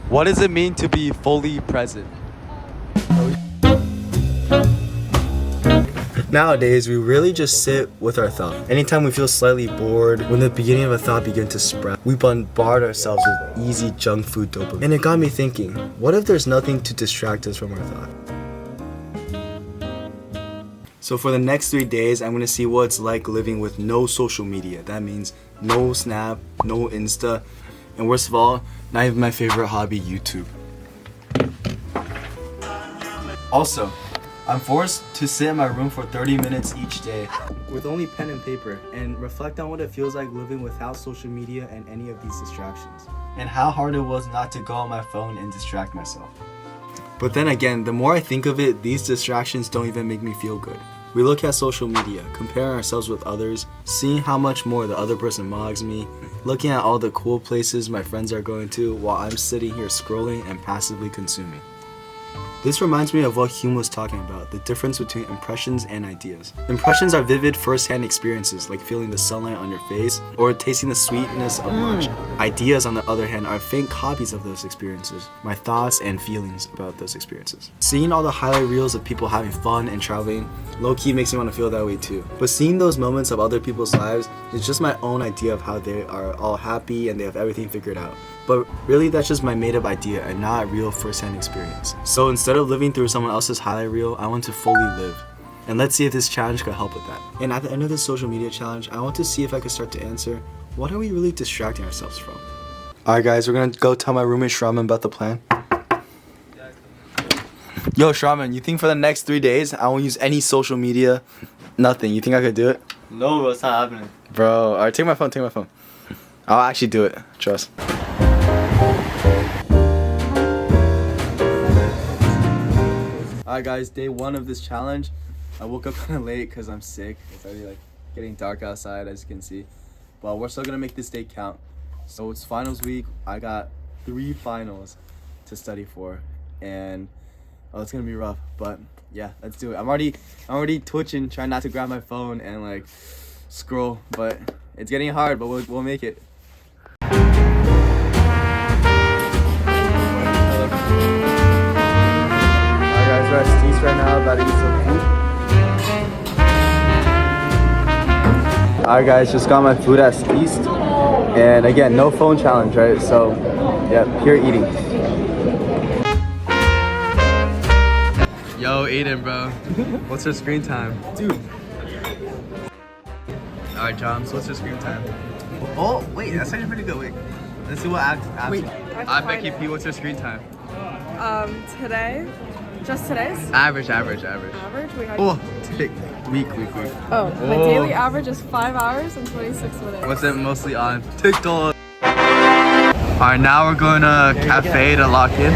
What does it mean to be fully present? Nowadays, we really just sit with our thought. Anytime we feel slightly bored, when the beginning of a thought begins to sprout, we bombard ourselves with easy junk food dopamine. And it got me thinking, what if there's nothing to distract us from our thought? So for the next 3 days, I'm gonna see what it's like living with no social media. That means no Snap, no Insta, and worst of all, not even my favorite hobby, YouTube. Also, I'm forced to sit in my room for 30 minutes each day with only pen and paper and reflect on what it feels like living without social media and any of these distractions. And how hard it was not to go on my phone and distract myself. But then again, the more I think of it, these distractions don't even make me feel good. We look at social media, comparing ourselves with others, seeing how much more the other person mogs me, looking at all the cool places my friends are going to while I'm sitting here scrolling and passively consuming. This reminds me of what Hume was talking about, the difference between impressions and ideas. Impressions are vivid first-hand experiences, like feeling the sunlight on your face or tasting the sweetness of lunch. Ideas, on the other hand, are faint copies of those experiences, my thoughts and feelings about those experiences. Seeing all the highlight reels of people having fun and traveling low-key makes me want to feel that way too. But seeing those moments of other people's lives is just my own idea of how they are all happy and they have everything figured out. But really, that's just my made-up idea and not a real first-hand experience. So instead of living through someone else's highlight reel, I want to fully live. And let's see if this challenge could help with that. And at the end of this social media challenge, I want to see if I could start to answer, what are we really distracting ourselves from? Alright guys, we're gonna go tell my roommate Shraman about the plan. Yo Shraman, you think for the next 3 days, I won't use any social media? Nothing. You think I could do it? No, bro, it's not happening. Bro, alright, take my phone. I'll actually do it. Trust. Alright guys, day 1 of this challenge. I woke up kind of late because I'm sick. It's already like getting dark outside, as you can see. But we're still gonna make this day count. So it's finals week. I got 3 finals to study for, and it's gonna be rough. But yeah, let's do it. I'm already twitching, trying not to grab my phone and like scroll. But it's getting hard, but we'll make it. We're at Steve's right now, about to eat some food. Alright guys, just got my food at Steve's. And again, no phone challenge, right? So, yeah, pure eating. Yo, Aiden, bro. What's your screen time? Dude. Alright, John, so what's your screen time? Oh, wait, that's actually pretty good. Wait, let's see what app. I Becky P, what's your screen time? Today? Just today's? Average. Average? Wait, Oh, week. Oh, my daily average is 5 hours and 26 minutes. What's it mostly on? TikTok. Alright, now we're going to a cafe to lock in.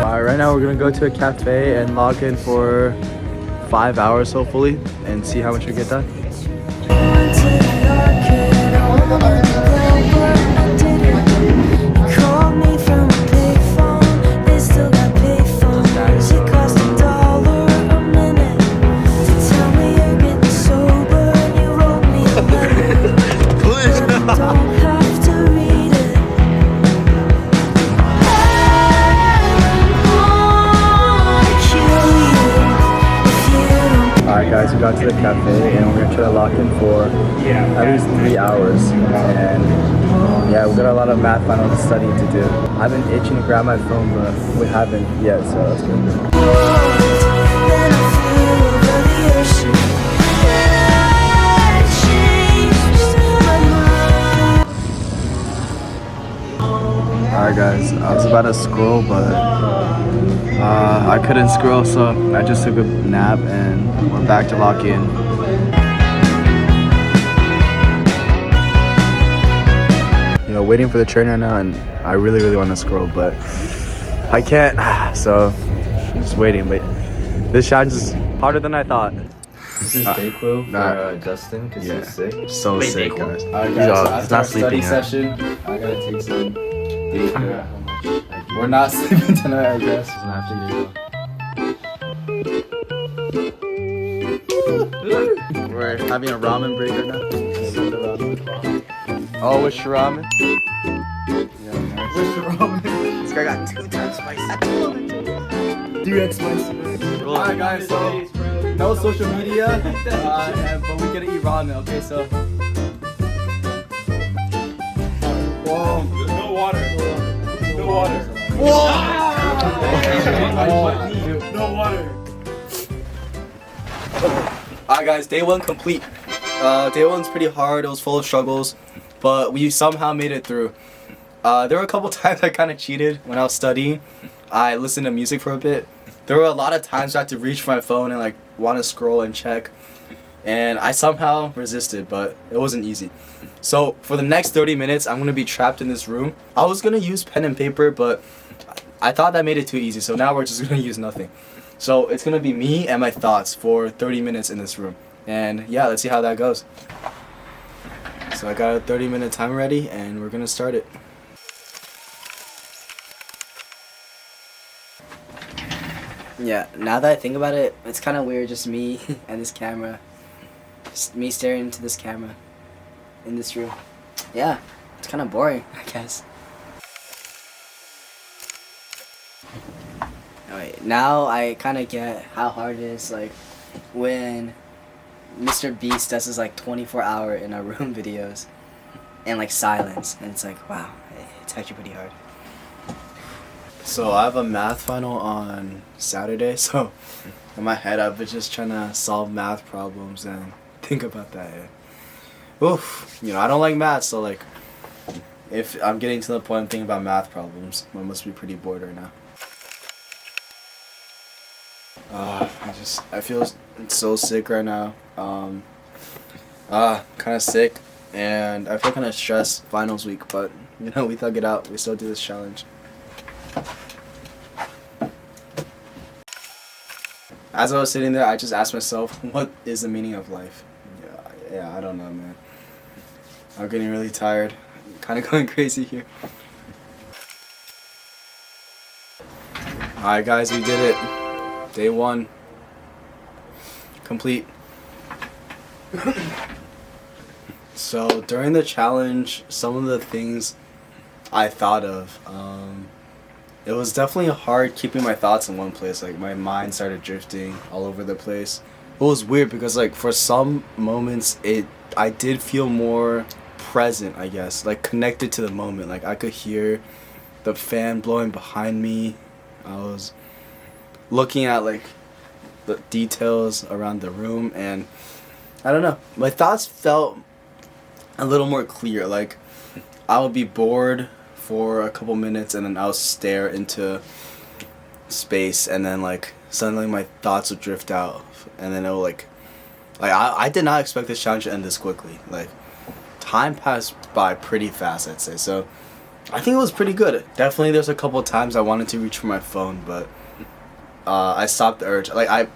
Alright, right now we're gonna go to a cafe and log in for 5 hours hopefully and see how much we get done. Alright guys, we got to the cafe and we're gonna try to lock in for at least 3 hours. And yeah, we've got a lot of math final studying to do. I've been itching to grab my phone, but we haven't yet, so that's good. Alright guys, I was about to scroll, but I couldn't scroll, so I just took a nap and we're back to lock in. You know, waiting for the train right now, and I really want to scroll, but I can't, so I'm just waiting. But this challenge is harder than I thought. This is Dayquil for Justin because he's sick. So Wait, sick, Dayquil? guys. Alright He's guys, so not after our sleeping study yet. session, I gotta take some Dayquil. We're not sleeping tonight, I guess. After you We're having a ramen break right now. Oh, which ramen? Yeah, nice. Where's the ramen? This guy got 2 times spicy. 3x spicy. Alright guys, so no social media, but we gotta eat ramen, okay, so. Whoa. No water. No water. Whoa! No water. Alright guys, day 1 complete. Day 1's pretty hard, it was full of struggles, but we somehow made it through. There were a couple times I kind of cheated when I was studying. I listened to music for a bit. There were a lot of times I had to reach for my phone and like want to scroll and check. And I somehow resisted, but it wasn't easy. So for the next 30 minutes, I'm going to be trapped in this room. I was going to use pen and paper, but I thought that made it too easy. So now we're just going to use nothing. So it's going to be me and my thoughts for 30 minutes in this room. And yeah, let's see how that goes. So I got a 30-minute timer ready and we're going to start it. Yeah, now that I think about it, it's kind of weird just me and this camera. Just me staring into this camera in this room. Yeah, it's kind of boring, I guess. Alright, now I kind of get how hard it is, like, when Mr. Beast does his, like, 24-hour in a room videos and, like, silence. And it's like, wow, it's actually pretty hard. So I have a math final on Saturday, so in my head I've been just trying to solve math problems and think about that. Oof, you know, I don't like math, so like if I'm getting to the point of thinking about math problems, I must be pretty bored right now. I feel so sick right now. Kind of sick, and I feel kind of stressed finals week, but you know, we thug it out. We still do this challenge. As I was sitting there, I just asked myself, what is the meaning of life? Yeah, I don't know, man. I'm getting really tired. I'm kind of going crazy here. Alright guys, we did it. Day 1. Complete. So during the challenge, some of the things I thought of, it was definitely hard keeping my thoughts in one place. Like my mind started drifting all over the place. It was weird because like for some moments I did feel more present, I guess, like connected to the moment. Like I could hear the fan blowing behind me. I was looking at like the details around the room, and I don't know, my thoughts felt a little more clear. Like I would be bored for a couple minutes and then I'll stare into space, and then like suddenly my thoughts would drift out, and then it'll like I did not expect this challenge to end this quickly. Like time passed by pretty fast, I'd say. So I think it was pretty good. Definitely there's a couple times I wanted to reach for my phone, but I stopped the urge. Like I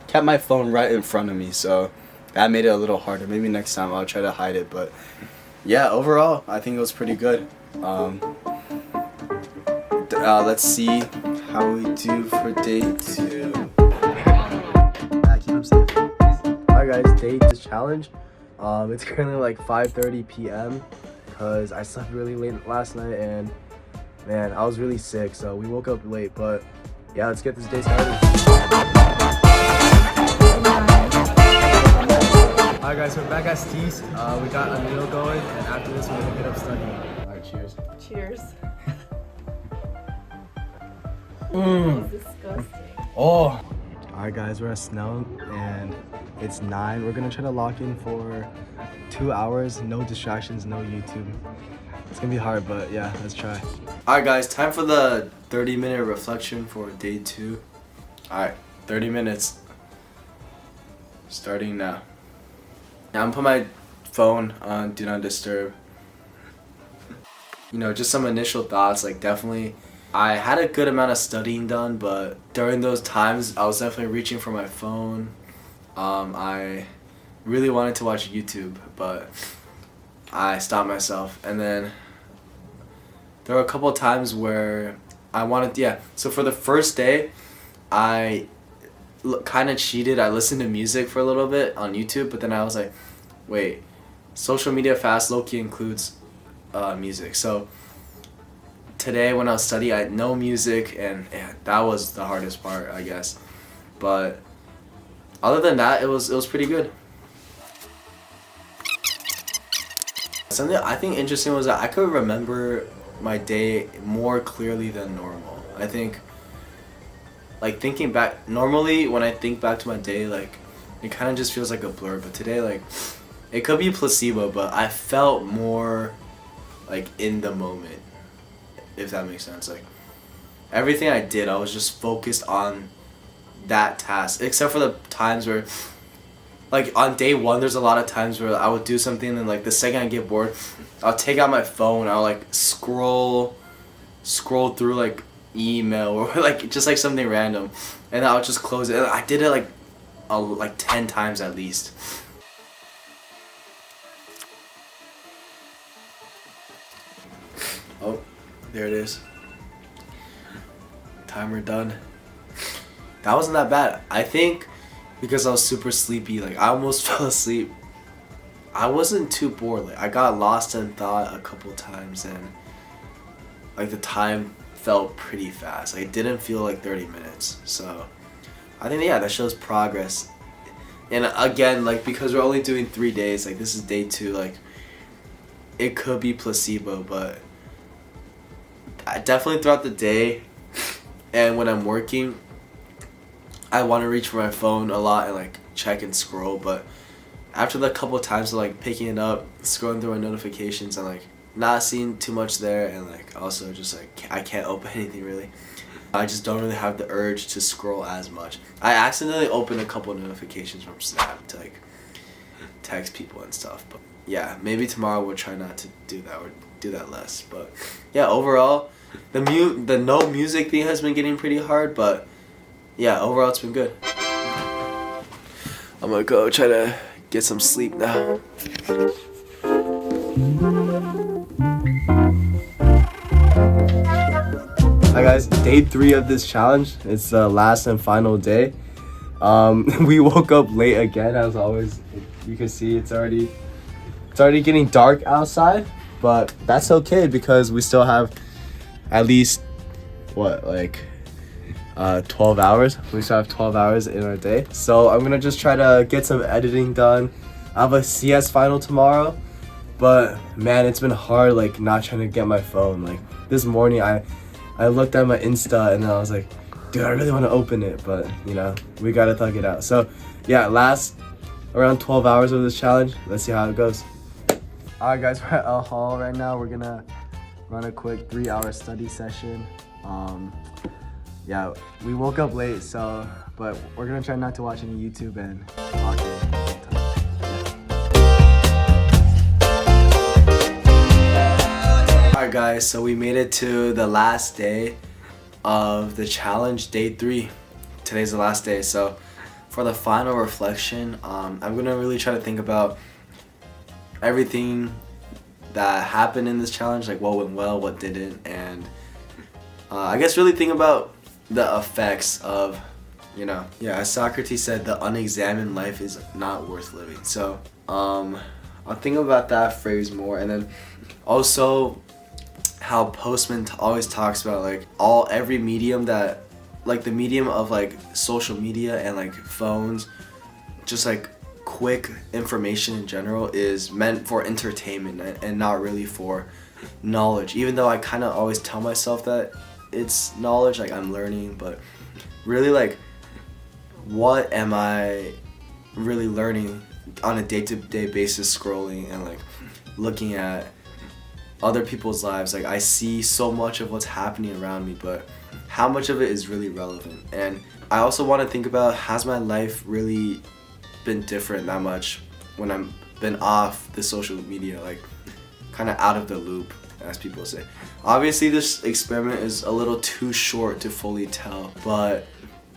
kept my phone right in front of me, so that made it a little harder. Maybe next time I'll try to hide it, but yeah, overall I think it was pretty good. Let's see how we do for day 2. Keep them safe. Alright guys, day 2 challenge. It's currently like 5:30 p.m. because I slept really late last night, and man, I was really sick, so we woke up late. But yeah, let's get this day started. Alright guys, we're back at Steve's. We got a meal going, and after this we're gonna get up studying. Alright, cheers. Cheers. Mmm. Disgusting. Oh. Alright guys, we're at Snell and it's 9. We're gonna try to lock in for 2 hours, no distractions, no YouTube. It's gonna be hard, but yeah, let's try. Alright guys, time for the 30-minute reflection for day 2. Alright, 30 minutes. Starting now. Now I'm putting my phone on Do Not Disturb. You know, just some initial thoughts, like definitely I had a good amount of studying done, but during those times I was definitely reaching for my phone. I really wanted to watch YouTube, but I stopped myself. And then there were a couple of times where I wanted, so for the first day I kind of cheated. I listened to music for a little bit on YouTube, but then I was like, wait, social media fast low-key includes music. So today when I was studying, I had no music, and yeah, that was the hardest part, I guess. But other than that, it was pretty good. Something I think interesting was that I could remember my day more clearly than normal. I think, like, thinking back, normally when I think back to my day, like, it kind of just feels like a blur, but today, like, it could be placebo, but I felt more, like, in the moment, if that makes sense. Like, everything I did, I was just focused on that task, except for the times where, like, on day one, there's a lot of times where I would do something and, like, the second I get bored, I'll take out my phone, I'll, like, scroll through, like, email or, like, just, like, something random, and I'll just close it. And I did it, like 10 times at least. Oh, there it is. Timer done. That wasn't that bad. I think because I was super sleepy, like, I almost fell asleep. I wasn't too bored. Like, I got lost in thought a couple times, and, like, the time felt pretty fast. Like, it didn't feel like 30 minutes. So I think, yeah, that shows progress. And again, like, because we're only doing 3 days, like, this is day 2, like, it could be placebo, but I definitely throughout the day and when I'm working, I want to reach for my phone a lot and, like, check and scroll, but after the couple of times of, like, picking it up, scrolling through my notifications, and, like, not seeing too much there, and, like, also just, like, I can't open anything really. I just don't really have the urge to scroll as much. I accidentally opened a couple of notifications from Snap to, like, text people and stuff, but yeah, maybe tomorrow we'll try not to do that, or do that less. But yeah, overall, the no music thing has been getting pretty hard, but yeah, overall it's been good. I'm gonna go try to get some sleep now. Hi guys, day 3 of this challenge. It's the last and final day. We woke up late again, as always. You can see it's already getting dark outside, but that's okay because we still have at least 12 hours. We still have 12 hours in our day. So I'm gonna just try to get some editing done. I have a CS final tomorrow, but man, it's been hard, like, not trying to get my phone. Like, this morning I looked at my Insta and then I was like, dude, I really want to open it, but, you know, we gotta thug it out. So yeah, last around 12 hours of this challenge. Let's see how it goes. Alright guys, we're at El Hall right now. We're gonna run a quick 3-hour study session. Yeah, we woke up late, so, but we're gonna try not to watch any YouTube and watch it. Alright guys, so we made it to the last day of the challenge, day 3. Today's the last day, so for the final reflection, I'm gonna really try to think about everything that happened in this challenge, like what went well, what didn't, and I guess really think about the effects of, you know, yeah, as Socrates said, the unexamined life is not worth living. So I'll think about that phrase more, and then also how Postman always talks about, like, every medium that, like, the medium of, like, social media and, like, phones, just, like, quick information in general is meant for entertainment and not really for knowledge, even though I kind of always tell myself that it's knowledge, like, I'm learning, but really, like, what am I really learning on a day-to-day basis scrolling and, like, looking at other people's lives? Like, I see so much of what's happening around me, but how much of it is really relevant? And I also want to think about, has my life really been different that much when I've been off the social media, like, kind of out of the loop, as people say. Obviously this experiment is a little too short to fully tell, but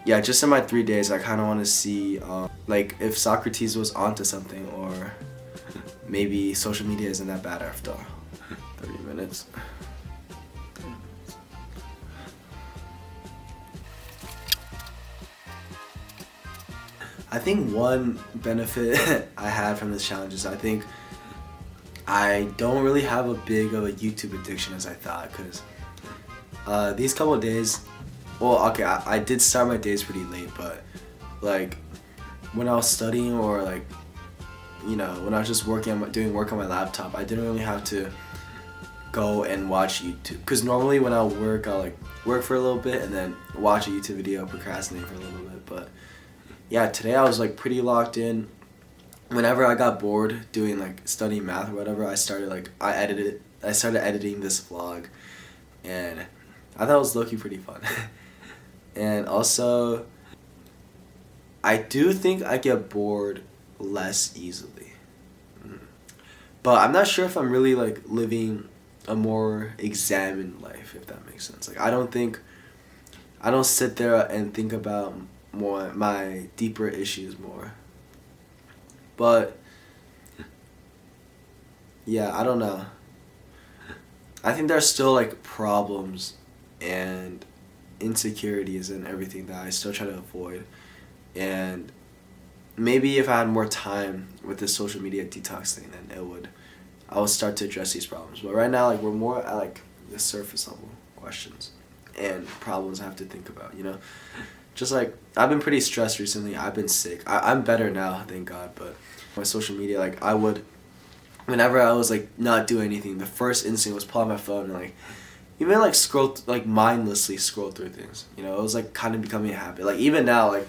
yeah, just in my 3 days I kind of want to see like, if Socrates was onto something, or maybe social media isn't that bad after all. 30 minutes. I think one benefit I had from this challenge is I think I don't really have a big of a YouTube addiction as I thought, because these couple of days, well, okay, I did start my days pretty late, but like when I was studying or like, you know, when I was just doing work on my laptop, I didn't really have to go and watch YouTube, because normally when I work, I'll like work for a little bit and then watch a YouTube video, procrastinate for a little bit. But yeah, today I was like pretty locked in. Whenever I got bored doing like studying math or whatever, I started editing this vlog, and I thought it was low-key pretty fun. And also, I do think I get bored less easily. But I'm not sure if I'm really like living a more examined life, if that makes sense. Like I don't sit there and think about more my deeper issues more. But yeah, I don't know. I think there's still like problems and insecurities and everything that I still try to avoid. And maybe if I had more time with this social media detox thing, then I would start to address these problems. But right now, like we're more at like the surface level questions and problems I have to think about, you know? Just like, I've been pretty stressed recently. I've been sick. I'm better now, thank God, but my social media, like whenever I was like not doing anything, the first instinct was pull out my phone and like even like mindlessly scroll through things. You know, it was like kind of becoming a habit. Like even now, like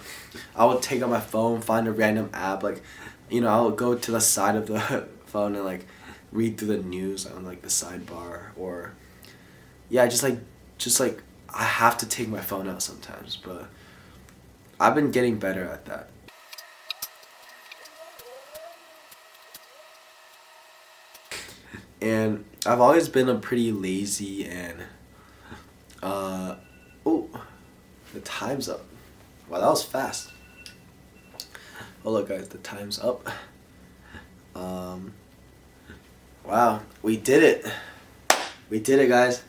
I would take out my phone, find a random app, like, you know, I would go to the side of the phone and like read through the news on like the sidebar, or yeah, just like I have to take my phone out sometimes, but I've been getting better at that. And I've always been a pretty lazy and oh, the time's up. Wow, that was fast. Oh look guys, the time's up. Wow, we did it. We did it, guys.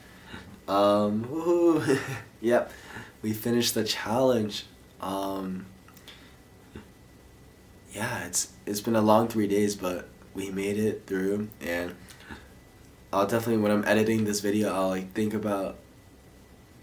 Woohoo. Yep, we finished the challenge. Yeah, it's been a long 3 days, but we made it through, and I'll definitely, when I'm editing this video, I'll like think about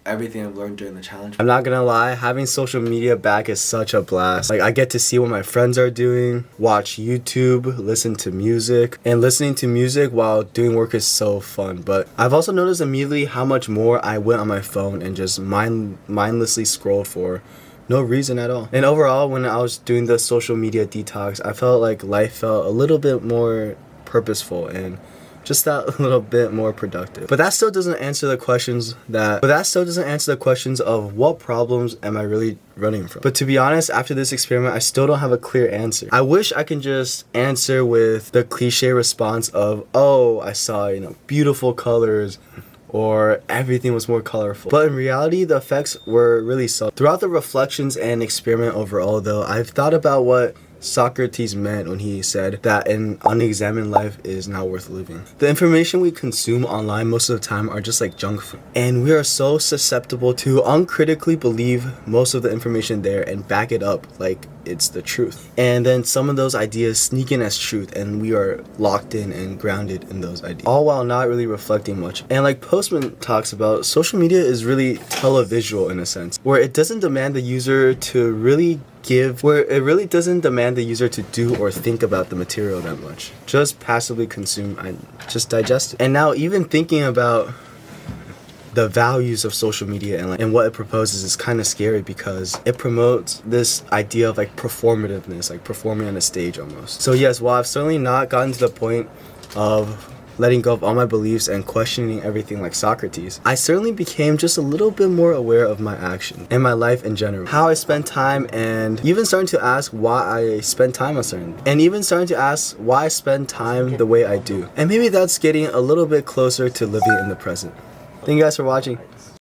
everything I've learned during the challenge. I'm not gonna lie, having social media back is such a blast. Like I get to see what my friends are doing, watch YouTube, listen to music, and listening to music while doing work is so fun. But I've also noticed immediately how much more I went on my phone and just mindlessly scroll for no reason at all. And overall, when I was doing the social media detox, I felt like life felt a little bit more purposeful and just that little bit more productive. But that still doesn't answer the questions of what problems am I really running from. But to be honest, after this experiment, I still don't have a clear answer. I wish I can just answer with the cliche response of, oh, I saw, you know, beautiful colors, or everything was more colorful. But in reality, the effects were really subtle. Throughout the reflections and experiment overall though, I've thought about what Socrates meant when he said that an unexamined life is not worth living. The information we consume online most of the time are just like junk food. And we are so susceptible to uncritically believe most of the information there and back it up like it's the truth. And then some of those ideas sneak in as truth, and we are locked in and grounded in those ideas, all while not really reflecting much. And like Postman talks about, social media is really televisual in a sense, where it doesn't demand the user to really doesn't demand the user to do or think about the material that much. Just passively consume and just digest it. And now even thinking about the values of social media and what it proposes is kind of scary, because it promotes this idea of like performativeness, like performing on a stage almost. So yes, while I've certainly not gotten to the point of letting go of all my beliefs and questioning everything like Socrates, I certainly became just a little bit more aware of my action and my life in general, how I spend time, and even starting to ask why I spend time on certain, and even starting to ask why I spend time the way I do. And maybe that's getting a little bit closer to living in the present. Thank you guys for watching.